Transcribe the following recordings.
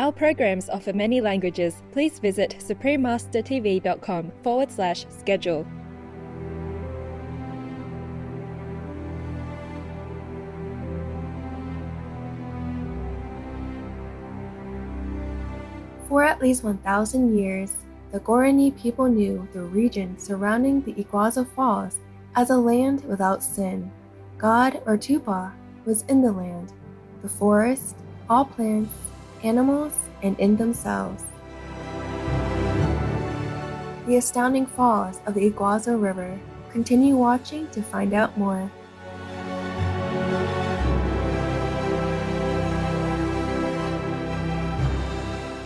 Our programs offer many languages. Please visit suprememastertv.com/schedule. For at least 1,000 years, the Guarani people knew the region surrounding the Iguazu Falls as a land without sin. God, or Tupa, was in the land, the forest, all plants, animals, and in themselves. The Astounding Falls of the Iguazu River. Continue watching to find out more.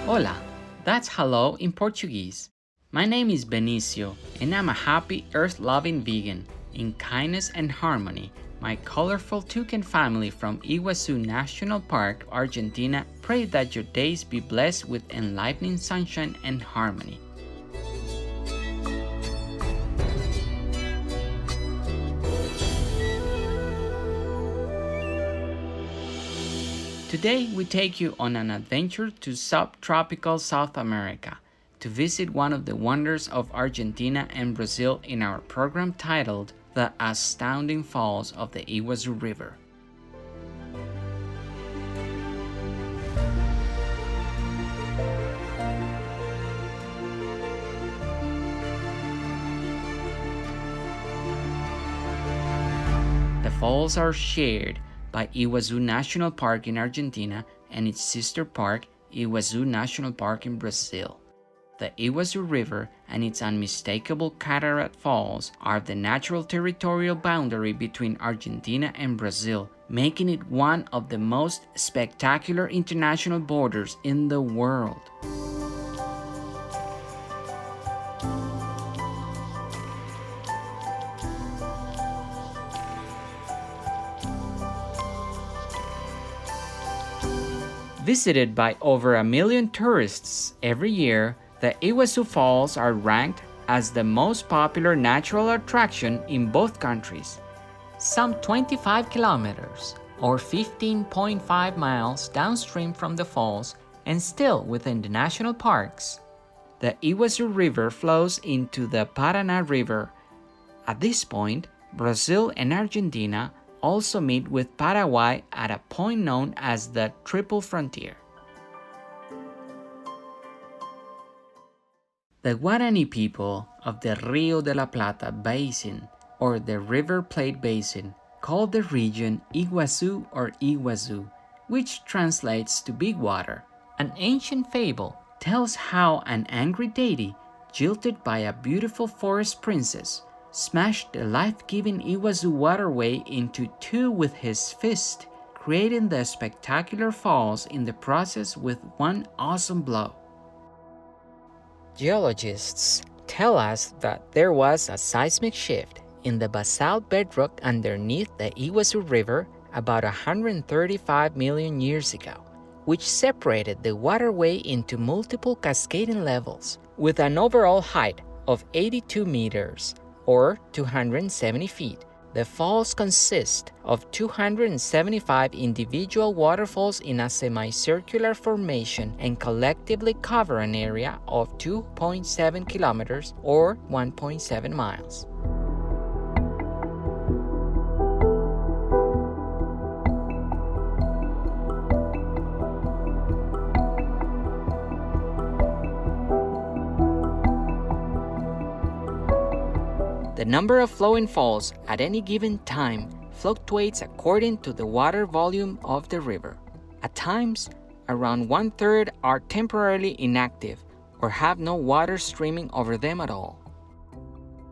Hola, that's hello in Portuguese. My name is Benicio, and I'm a happy, earth-loving vegan. In kindness and harmony, my colorful toucan family from Iguaçu National Park, Argentina, pray that your days be blessed with enlivening sunshine and harmony. Today, we take you on an adventure to subtropical South America to visit one of the wonders of Argentina and Brazil in our program titled The Astounding Falls of the Iguazu River. The falls are shared by Iguazu National Park in Argentina and its sister park, Iguazu National Park in Brazil. The Iguazu River and its unmistakable cataract falls are the natural territorial boundary between Argentina and Brazil, making it one of the most spectacular international borders in the world. Visited by over 1 million tourists every year, the Iguazu Falls are ranked as the most popular natural attraction in both countries. Some 25 kilometers, or 15.5 miles downstream from the falls and still within the national parks, the Iguazu River flows into the Paraná River. At this point, Brazil and Argentina also meet with Paraguay at a point known as the Triple Frontier. The Guarani people of the Rio de la Plata Basin, or the River Plate Basin, called the region Iguazu or Iguazu, which translates to big water. An ancient fable tells how an angry deity, jilted by a beautiful forest princess, smashed the life-giving Iguazu waterway into two with his fist, creating the spectacular falls in the process with one awesome blow. Geologists tell us that there was a seismic shift in the basalt bedrock underneath the Iguazu River about 135 million years ago, which separated the waterway into multiple cascading levels, with an overall height of 82 meters, or 270 feet. The falls consist of 275 individual waterfalls in a semicircular formation and collectively cover an area of 2.7 kilometers or 1.7 miles. The number of flowing falls at any given time fluctuates according to the water volume of the river. At times, around 1/3 are temporarily inactive or have no water streaming over them at all.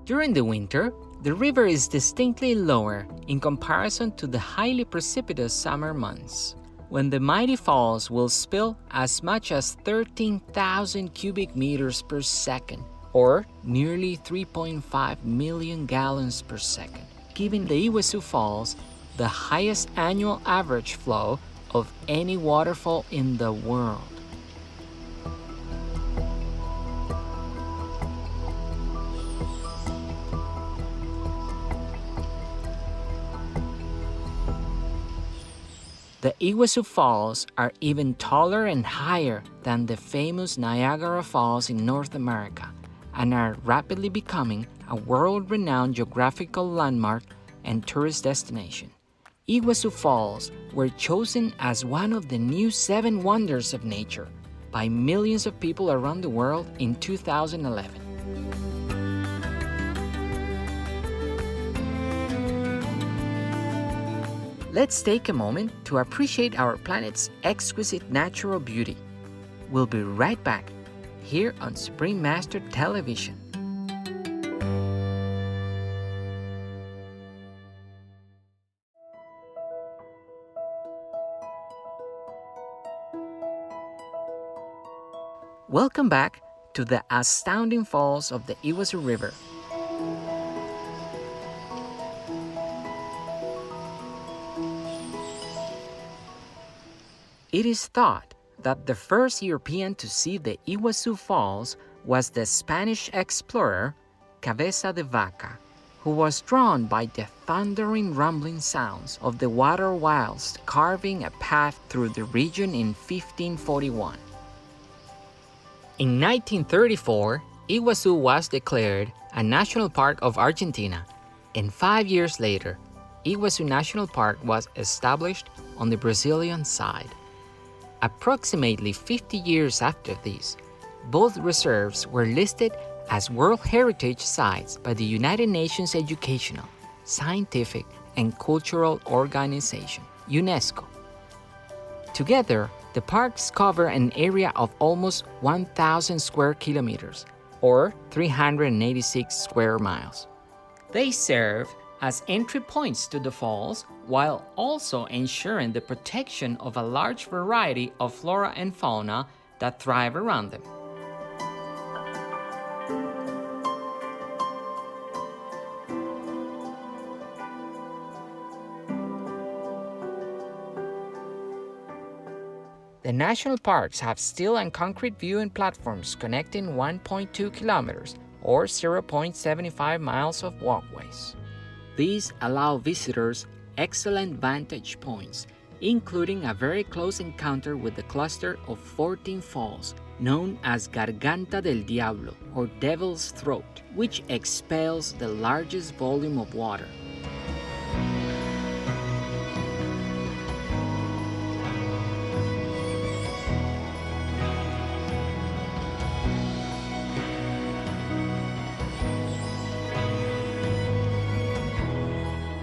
During the winter, the river is distinctly lower in comparison to the highly precipitous summer months, when the mighty falls will spill as much as 13,000 cubic meters per second, or nearly 3.5 million gallons per second, giving the Iguazu Falls the highest annual average flow of any waterfall in the world. The Iguazu Falls are even taller and higher than the famous Niagara Falls in North America and are rapidly becoming a world-renowned geographical landmark and tourist destination. Iguazu Falls were chosen as one of the new 7 wonders of nature by millions of people around the world in 2011. Let's take a moment to appreciate our planet's exquisite natural beauty. We'll be right back here on Supreme Master Television. Welcome back to the Astounding Falls of the Iguazu River. It is thought that the first European to see the Iguazu Falls was the Spanish explorer Cabeza de Vaca, who was drawn by the thundering rumbling sounds of the water whilst carving a path through the region in 1541. In 1934, Iguazu was declared a national park of Argentina, and 5 years later, Iguaçu National Park was established on the Brazilian side. Approximately 50 years after this, both reserves were listed as World Heritage Sites by the United Nations Educational, Scientific, and Cultural Organization, UNESCO. Together, the parks cover an area of almost 1,000 square kilometers, or 386 square miles. They serve as entry points to the falls while also ensuring the protection of a large variety of flora and fauna that thrive around them. The national parks have steel and concrete viewing platforms connecting 1.2 kilometers or 0.75 miles of walkways. These allow visitors excellent vantage points, including a very close encounter with the cluster of 14 falls known as Garganta del Diablo or Devil's Throat, which expels the largest volume of water.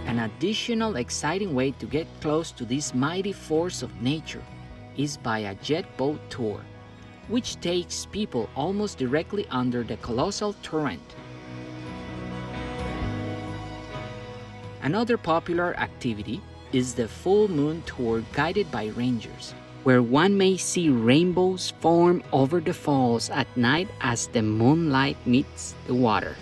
An additional exciting way to get close to this mighty force of nature is by a jet boat tour, which takes people almost directly under the colossal torrent. Another popular activity is the full moon tour guided by rangers, where one may see rainbows form over the falls at night as the moonlight meets the water.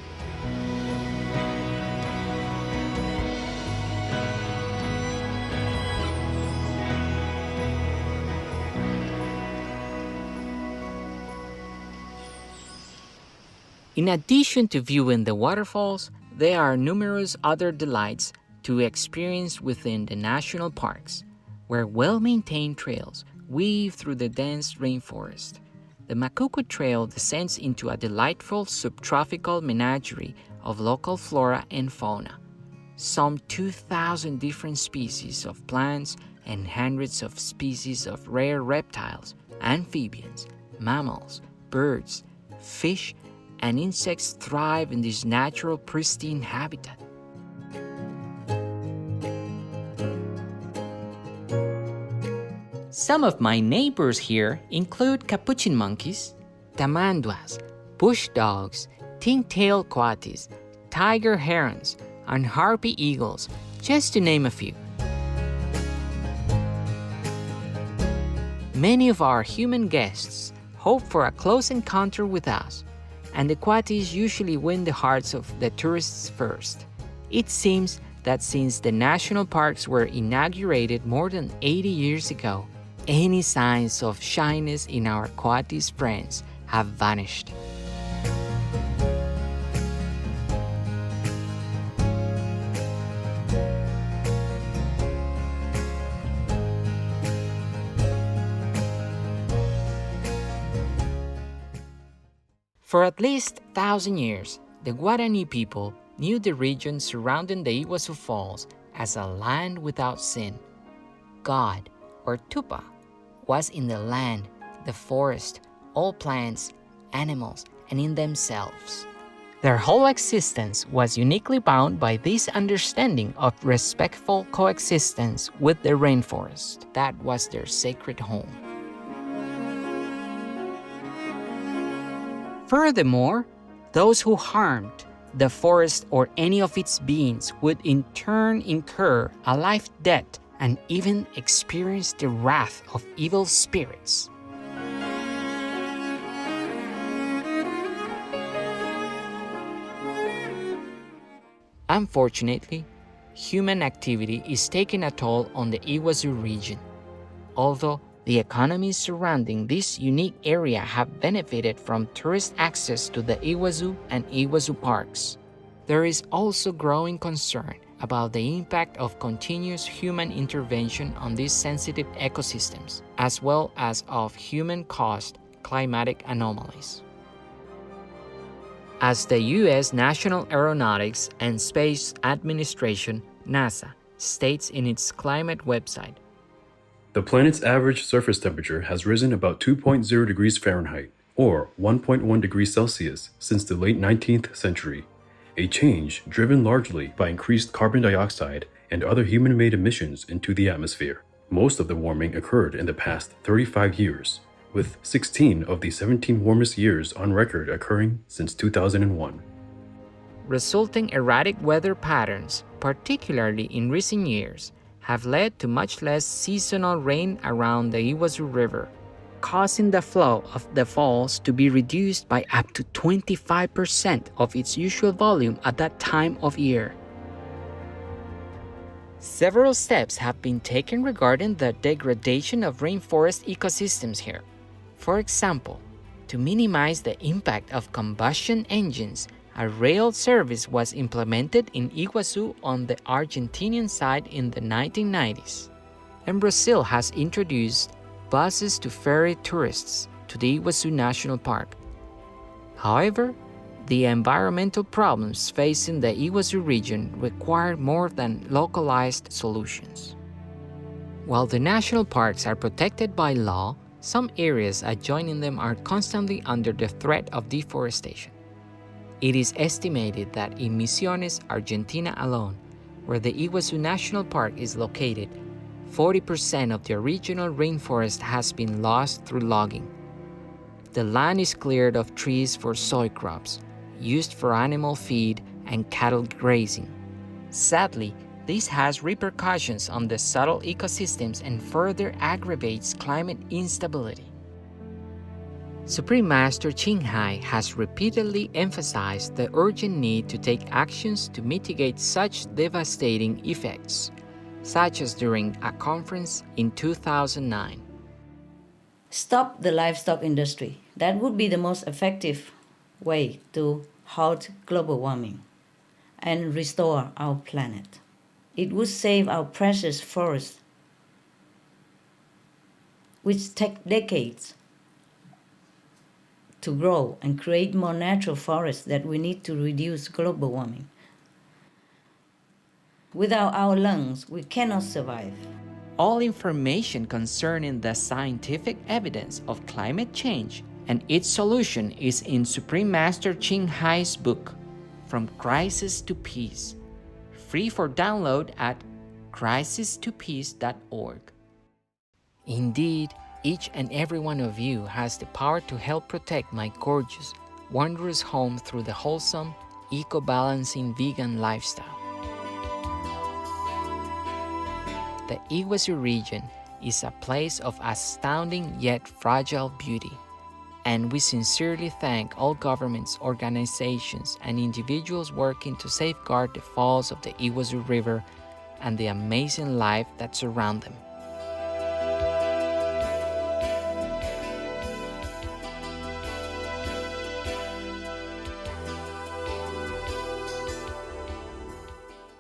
In addition to viewing the waterfalls, there are numerous other delights to experience within the national parks, where well-maintained trails weave through the dense rainforest. The Macuco Trail descends into a delightful subtropical menagerie of local flora and fauna. Some 2,000 different species of plants and hundreds of species of rare reptiles, amphibians, mammals, birds, fish, and insects thrive in this natural, pristine habitat. Some of my neighbors here include capuchin monkeys, tamanduas, bush dogs, tin-tailed coatis, tiger herons, and harpy eagles, just to name a few. Many of our human guests hope for a close encounter with us, and the coatis usually win the hearts of the tourists first. It seems that since the national parks were inaugurated more than 80 years ago, any signs of shyness in our coatis friends have vanished. For at least 1,000 years, the Guarani people knew the region surrounding the Iguazu Falls as a land without sin. God, or Tupa, was in the land, the forest, all plants, animals, and in themselves. Their whole existence was uniquely bound by this understanding of respectful coexistence with the rainforest. That was their sacred home. Furthermore, those who harmed the forest or any of its beings would in turn incur a life debt and even experience the wrath of evil spirits. Unfortunately, human activity is taking a toll on the Iguazu region. Although the economies surrounding this unique area have benefited from tourist access to the Iguazu and Iguazu parks, there is also growing concern about the impact of continuous human intervention on these sensitive ecosystems, as well as of human-caused climatic anomalies. As the U.S. National Aeronautics and Space Administration, NASA, states in its climate website, the planet's average surface temperature has risen about 2.0 degrees Fahrenheit, or 1.1 degrees Celsius, since the late 19th century, a change driven largely by increased carbon dioxide and other human-made emissions into the atmosphere. Most of the warming occurred in the past 35 years, with 16 of the 17 warmest years on record occurring since 2001. Resulting erratic weather patterns, particularly in recent years, have led to much less seasonal rain around the Iguazu River, causing the flow of the falls to be reduced by up to 25% of its usual volume at that time of year. Several steps have been taken regarding the degradation of rainforest ecosystems here. For example, to minimize the impact of combustion engines, a rail service was implemented in Iguazu on the Argentinian side in the 1990s. And Brazil has introduced buses to ferry tourists to the Iguaçu National Park. However, the environmental problems facing the Iguazu region require more than localized solutions. While the national parks are protected by law, some areas adjoining them are constantly under the threat of deforestation. It is estimated that in Misiones, Argentina alone, where the Iguazu National Park is located, 40% of the original rainforest has been lost through logging. The land is cleared of trees for soy crops, used for animal feed and cattle grazing. Sadly, this has repercussions on the subtle ecosystems and further aggravates climate instability. Supreme Master Ching Hai has repeatedly emphasized the urgent need to take actions to mitigate such devastating effects, such as during a conference in 2009. Stop the livestock industry. That would be the most effective way to halt global warming and restore our planet. It would save our precious forests, which take decades to grow, and create more natural forests that we need to reduce global warming. Without our lungs, we cannot survive. All information concerning the scientific evidence of climate change and its solution is in Supreme Master Ching Hai's book, From Crisis to Peace, free for download at crisistopeace.org. Indeed, each and every one of you has the power to help protect my gorgeous, wondrous home through the wholesome, eco-balancing vegan lifestyle. The Iguazu region is a place of astounding yet fragile beauty, and we sincerely thank all governments, organizations, and individuals working to safeguard the falls of the Iguazu River and the amazing life that surrounds them.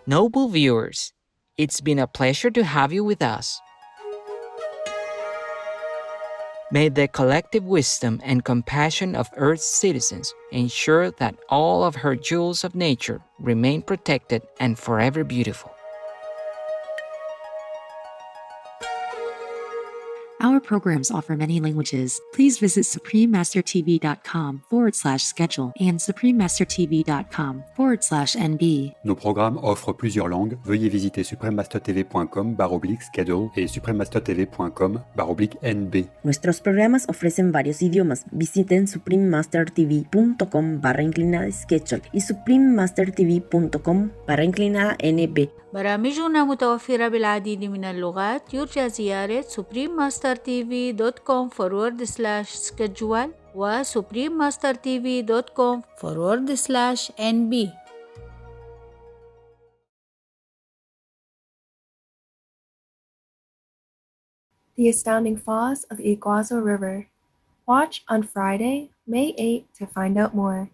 Noble viewers, it's been a pleasure to have you with us. May the collective wisdom and compassion of Earth's citizens ensure that all of her jewels of nature remain protected and forever beautiful. Our programs offer many languages. Please visit suprememastertv.com/schedule and suprememastertv.com/NB. Nos programmes offrent plusieurs langues. Veuillez visiter suprememastertv.com/schedule et suprememastertv.com/NB. Nuestros programas ofrecen varios idiomas. Visiten suprememastertv.com/schedule y suprememastertv.com/NB. برامجنا متوفرة بالعديد من اللغات. يرجى زيارة suprememastertv.com/schedule و suprememastertv.com/NB. The Astounding Falls of the Iguazu River. Watch on Friday, May 8 to find out more.